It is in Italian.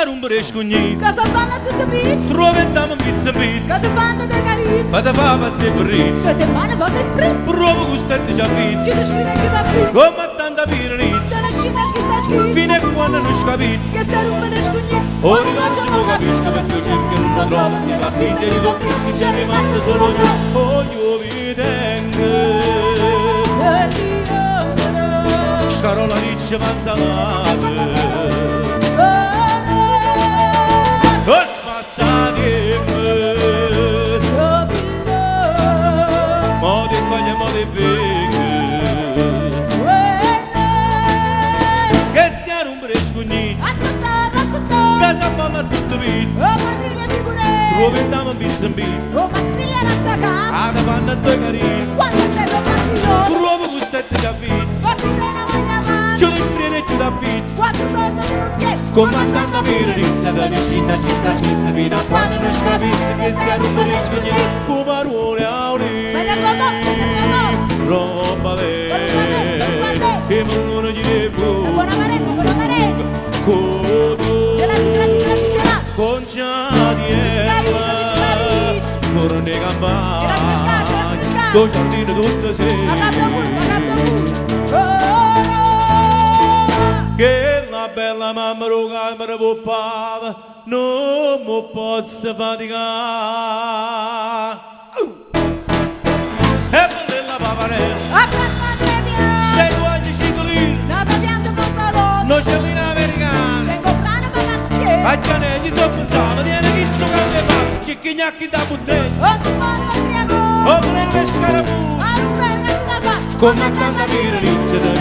rumberești cu nit Ca să balla tutto beat Troventam în pizza pizza Ca te fanno de cariz Vada papa se brizz Se te mane va sei fritz Provo gustarte già pizza Chiude spine che da beat Come tanta birnit Se la scina schizza schizza Fine quando non scapizzi Che se rumberești cu nit Ora non ci non capisco perché cerchi non lo trovo Sti capizzi e li do freschi c'è rimasto solo io Ogni vi tengo Scarola riccia manzanata Os passadim Modi cogna modi bigge Che stiano un brescugnit Casa balla tutto bit Troviamo bits and beats Ada panna due cariz Provo gustette già bits Ci lo sprienecchio da pizza Comandando mirinizia da niscina scizza scizza fino a quando non scapizzi che sia non mi riscogni Pumarone auri Roba e mungono gli devo Codo Conciadiella Forne campagna Do giardino tutto sera Che la bella mamma roga me ne vuopava Non mi posso faticare E per la paparella Sei tu oggi ciclino Non c'è l'ina americana A Gianelli so pensava Tiene chi sto cambia fa Cicchi gnacchi da botteglia O per il pescare pure Come tanta mirinizia